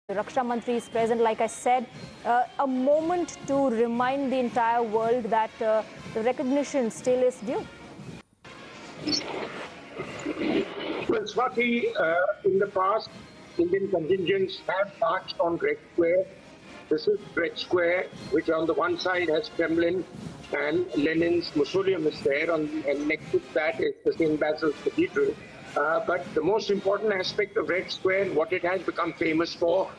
The Raksha Mantri is present, like I said, a moment to remind the entire world that the recognition still is due. Well, Swati, in the past, Indian contingents have marched on Red Square. This is Red Square, which on the one side has Kremlin and Lenin's mausoleum is there, and next to that is the St. Basil's Cathedral. But the most important aspect of Red Square and what it has become famous for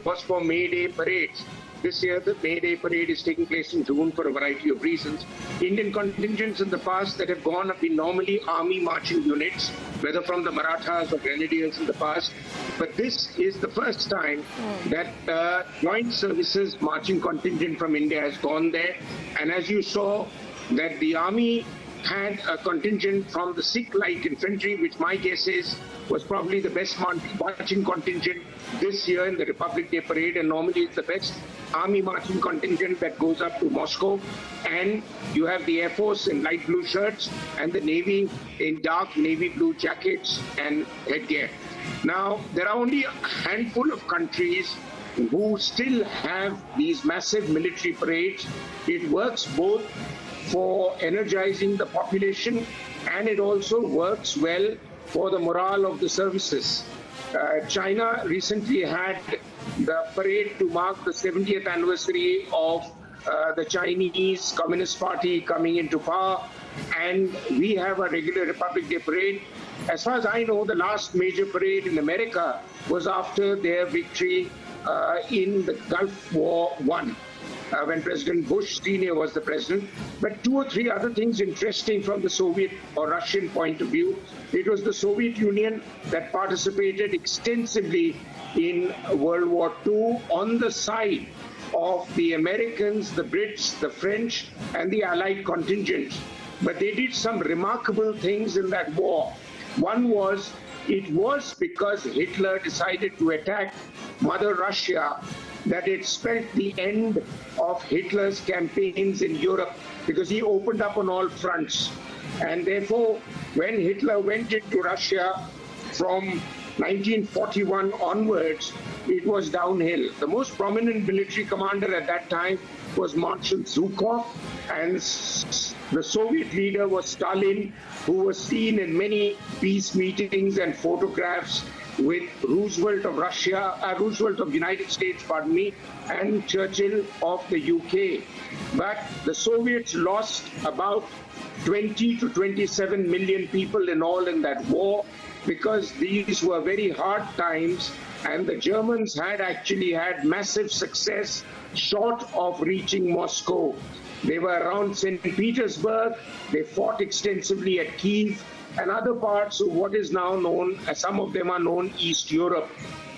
was for May Day parades. This year, the May Day parade is taking place in June for a variety of reasons. Indian contingents in the past that have gone have been normally army marching units, whether from the Marathas or Grenadiers in the past. But this is the first time that joint services marching contingent from India has gone there. And as you saw, that the army had a contingent from the Sikh Light Infantry, which my guess is was probably the best marching contingent this year in the Republic Day Parade, and normally it's the best army marching contingent that goes up to Moscow. And you have the Air Force in light blue shirts and the Navy in dark navy blue jackets and headgear. Now, there are only a handful of countries who still have these massive military parades. It works both for energizing the population, and it also works well for the morale of the services. China recently had the parade to mark the 70th anniversary of the Chinese Communist Party coming into power, and we have a regular Republic Day parade. As far as I know, the last major parade in America was after their victory in the Gulf War I. When President Bush Sr. was the president. But two or three other things interesting from the Soviet or Russian point of view. It was the Soviet Union that participated extensively in World War II on the side of the Americans, the Brits, the French, and the Allied contingents. But they did some remarkable things in that war. One was, it was because Hitler decided to attack Mother Russia that it spelled the end of Hitler's campaigns in Europe, because he opened up on all fronts. And therefore, when Hitler went into Russia from 1941 onwards, it was downhill. The most prominent military commander at that time was Marshal Zhukov, and the Soviet leader was Stalin, who was seen in many peace meetings and photographs with Roosevelt of Roosevelt of the United States, pardon me, and Churchill of the UK. But the Soviets lost about 20 to 27 million people in all in that war, because these were very hard times, and the Germans had actually had massive success short of reaching Moscow. They were around St. Petersburg, they fought extensively at Kiev, and other parts of what is now known, as some of them are known, East Europe.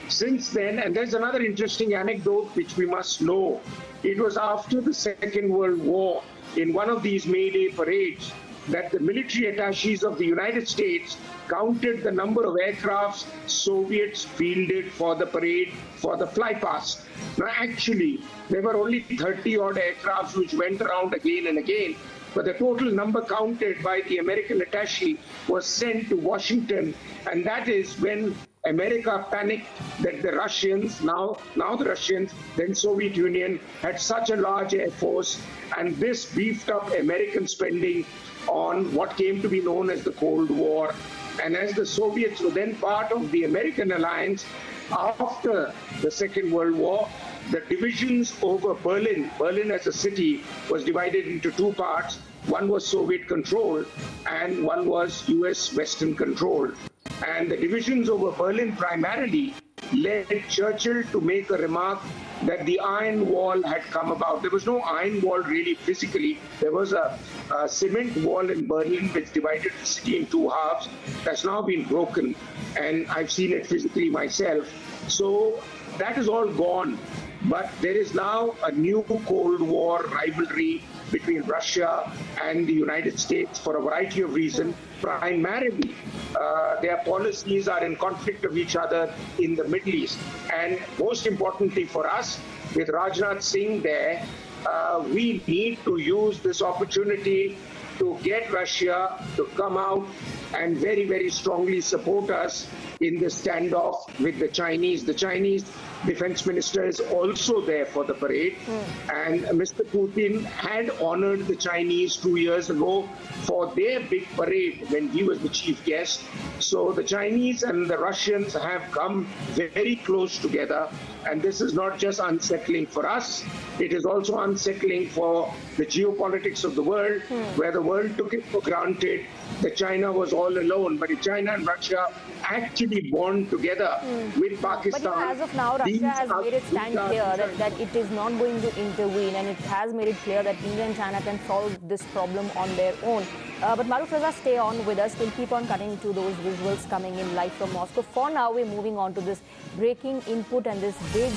Since then, and there's another interesting anecdote which we must know, it was after the Second World War, in one of these May Day parades, that the military attaches of the United States counted the number of aircrafts Soviets fielded for the parade, for the flypast. Now actually, there were only 30-odd aircrafts which went around again and again, but the total number counted by the American attaché was sent to Washington, and that is when America panicked that the Russians, now the Russians, then Soviet Union, had such a large air force, and this beefed up American spending on what came to be known as the Cold War. And as the Soviets were then part of the American alliance after the Second World War, the divisions over Berlin as a city was divided into two parts. One was Soviet controlled and one was US Western controlled. And the divisions over Berlin primarily led Churchill to make a remark that the Iron Wall had come about. There was no Iron Wall really physically. There was a cement wall in Berlin which divided the city in two halves. That's now been broken, and I've seen it physically myself. So that is all gone. But there is now a new Cold War rivalry between Russia and the United States for a variety of reasons. Primarily, their policies are in conflict of each other in the Middle East. And most importantly for us, with Rajnath Singh there, we need to use this opportunity to get Russia to come out and very, very strongly support us in the standoff with the Chinese. The Chinese defense minister is also there for the parade. And Mr. Putin had honored the Chinese 2 years ago for their big parade when he was the chief guest. So the Chinese and the Russians have come very close together. And this is not just unsettling for us, it is also unsettling for the geopolitics of the world, where the world took it for granted that China was all alone. But if China and Russia actually bond together with Pakistan. But as of now, Russia has made it stand clear that it is not going to intervene, and it has made it clear that India and China can solve this problem on their own. But Maruf Raza, stay on with us. We'll keep on cutting to those visuals coming in live from Moscow. For now, we're moving on to this breaking input and this big